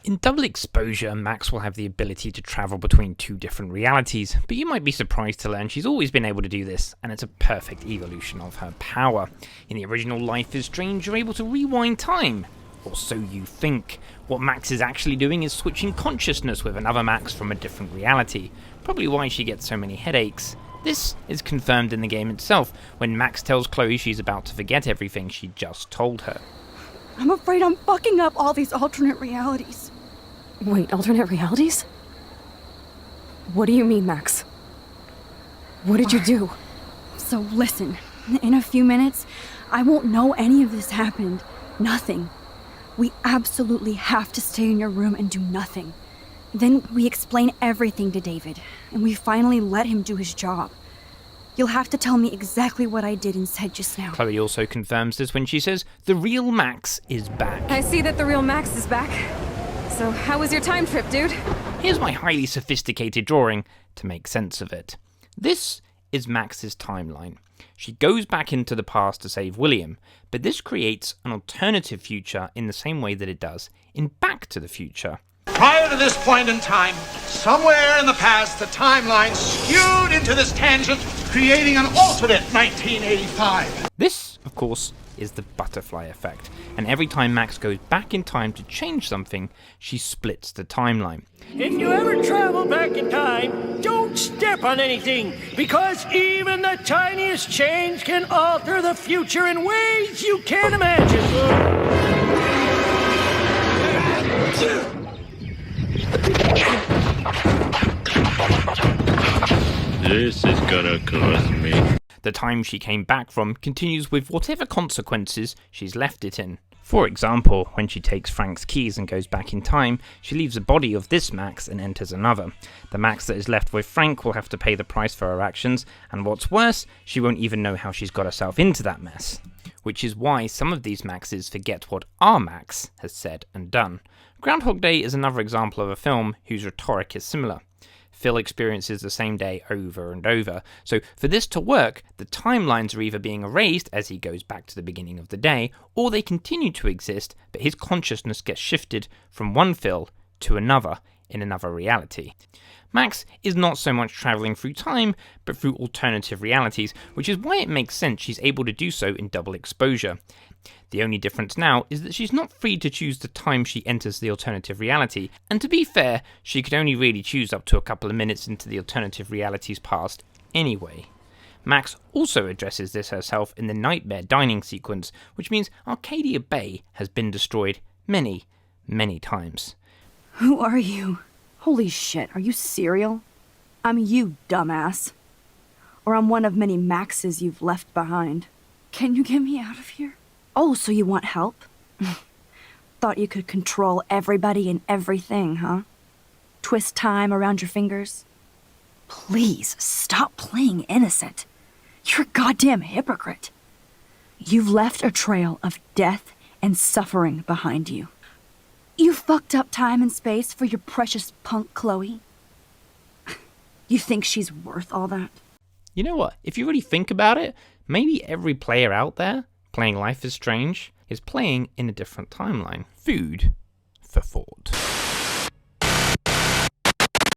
In Double Exposure, Max will have the ability to travel between two different realities, but you might be surprised to learn she's always been able to do this, and it's a perfect evolution of her power. In the original Life is Strange, you're able to rewind time, or so you think. What Max is actually doing is switching consciousness with another Max from a different reality, probably why she gets so many headaches. This is confirmed in the game itself, when Max tells Chloe she's about to forget everything she just told her. I'm afraid I'm fucking up all these alternate realities. Wait, alternate realities? What do you mean, Max? What did you do? So listen, in a few minutes, I won't know any of this happened. Nothing. We absolutely have to stay in your room and do nothing. Then we explain everything to David, and we finally let him do his job. You'll have to tell me exactly what I did and said just now. Chloe also confirms this when she says, the real Max is back. I see that the real Max is back. So how was your time trip, dude? Here's my highly sophisticated drawing to make sense of it. This is Max's timeline. She goes back into the past to save William, but this creates an alternative future in the same way that it does in Back to the Future. Prior to this point in time, somewhere in the past, the timeline skewed into this tangent, creating an alternate 1985. This, of course, is the butterfly effect, and every time Max goes back in time to change something, she splits the timeline. If you ever travel back in time, don't step on anything, because even the tiniest change can alter the future in ways you can't imagine. This is gonna cost me. The time she came back from continues with whatever consequences she's left it in. For example, when she takes Frank's keys and goes back in time, she leaves the body of this Max and enters another. The Max that is left with Frank will have to pay the price for her actions, and what's worse, she won't even know how she's got herself into that mess. Which is why some of these Maxes forget what our Max has said and done. Groundhog Day is another example of a film whose rhetoric is similar. Phil experiences the same day over and over, so for this to work, the timelines are either being erased as he goes back to the beginning of the day, or they continue to exist, but his consciousness gets shifted from one Phil to another in another reality. Max is not so much travelling through time, but through alternative realities, which is why it makes sense she's able to do so in Double Exposure. The only difference now is that she's not free to choose the time she enters the alternative reality, and to be fair, she could only really choose up to a couple of minutes into the alternative reality's past anyway. Max also addresses this herself in the nightmare dining sequence, which means Arcadia Bay has been destroyed many, many times. Who are you? Holy shit, are you serial? I'm you, dumbass. Or I'm one of many Maxes you've left behind. Can you get me out of here? Oh, so you want help? Thought you could control everybody and everything, huh? Twist time around your fingers? Please, stop playing innocent. You're a goddamn hypocrite. You've left a trail of death and suffering behind you. You fucked up time and space for your precious punk Chloe. You think she's worth all that? You know what? If you really think about it, maybe every player out there playing Life is Strange is playing in a different timeline. Food for thought.